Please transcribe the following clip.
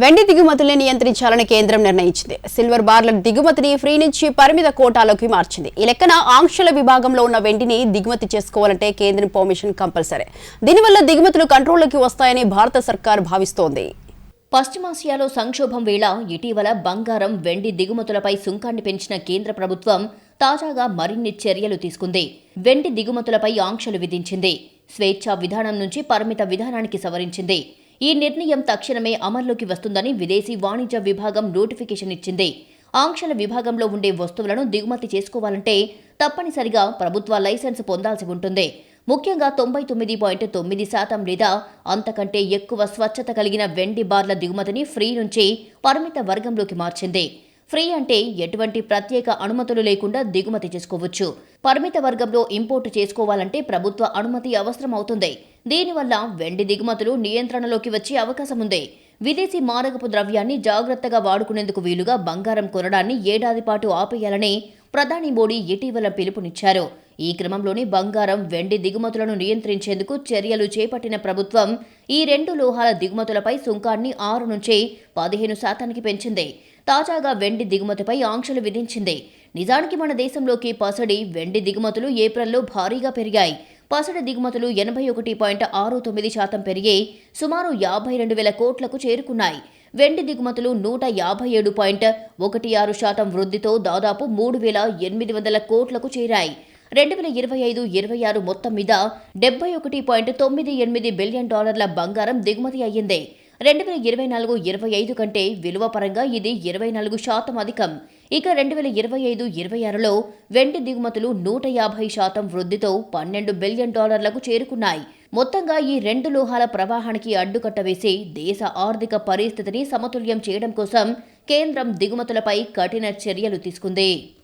వెండి దిగుమతుల్ని నియంత్రించాలని కేంద్రం నిర్ణయించింది. సిల్వర్ బార్ల దిగుమతిని ఫ్రీ నుంచి పరిమిత కోటాలోకి మార్చింది. ఈ లెక్కన ఆంక్షల విభాగంలో ఉన్న వెండిని దిగుమతి చేసుకోవాలంటే కేంద్రం పర్మిషన్ కంపల్సరీ. దీనివల్ల దిగుమతులు కంట్రోల్లోకి వస్తాయని భారత సర్కార్ భావిస్తోంది. పశ్చిమాసియాలో సంక్షోభం వేళ ఇటీవల బంగారం, వెండి దిగుమతులపై సుంకాన్ని పెంచిన కేంద్ర ప్రభుత్వం తాజాగా మరిన్ని చర్యలు తీసుకుంది. వెండి దిగుమతులపై ఆంక్షలు విధించింది. స్వేచ్ఛా విధానం నుంచి పరిమిత విధానానికి సవరించింది. ఈ నిర్ణయం తక్షణమే అమల్లోకి వస్తుందని విదేశీ వాణిజ్య విభాగం నోటిఫికేషన్ ఇచ్చింది. ఆంక్షల విభాగంలో ఉండే వస్తువులను దిగుమతి చేసుకోవాలంటే తప్పనిసరిగా ప్రభుత్వ లైసెన్స్ పొందాల్సి ఉంటుంది. ముఖ్యంగా 99.9% లేదా అంతకంటే ఎక్కువ స్వచ్ఛత కలిగిన వెండి బార్ల దిగుమతిని ఫ్రీ నుంచి పరిమిత వర్గంలోకి మార్చింది. ఫ్రీ అంటే ఎటువంటి ప్రత్యేక అనుమతులు లేకుండా దిగుమతి చేసుకోవచ్చు. పరిమిత వర్గంలో ఇంపోర్టు చేసుకోవాలంటే ప్రభుత్వ అనుమతి అవసరం అవుతుంది. దీనివల్ల వెండి దిగుమతులు నియంత్రణలోకి వచ్చే అవకాశం ఉంది. విదేశీ మారకపు ద్రవ్యాన్ని జాగ్రత్తగా వాడుకునేందుకు వీలుగా బంగారం కొనడాన్ని ఏడాది పాటు ఆపేయాలని ప్రధాని మోడీ ఇటీవల పిలుపునిచ్చారు. ఈ క్రమంలోనే బంగారం, వెండి దిగుమతులను నియంత్రించేందుకు చర్యలు చేపట్టిన ప్రభుత్వం ఈ రెండు లోహాల దిగుమతులపై సుంకాన్ని 6 నుంచి 15% పెంచింది. తాజాగా వెండి దిగుమతిపై ఆంక్షలు విధించింది. నిజానికి మన దేశంలోకి పసడి, వెండి దిగుమతులు ఏప్రిల్లో భారీగా పెరిగాయి. పసడి దిగుమతులు 81.69% పెరిగి సుమారు 52,000 కోట్లకు చేరుకున్నాయి. వెండి దిగుమతులు 157.16% వృద్ధితో దాదాపు 3,800 కోట్లకు చేరాయి. 2025-26 మొత్తం మీద $71.98 బిలియన్ బంగారం దిగుమతి అయ్యింది. 2024-25 కంటే విలువ పరంగా ఇది 24% అధికం. ఇక 2025-26లో వెండి దిగుమతులు 150% వృద్ధితో $12 బిలియన్ చేరుకున్నాయి. మొత్తంగా ఈ రెండు లోహాల ప్రవాహానికి అడ్డుకట్ట వేసి దేశ ఆర్థిక పరిస్థితిని సమతుల్యం చేయడం కోసం కేంద్రం దిగుమతులపై కఠిన చర్యలు తీసుకుంది.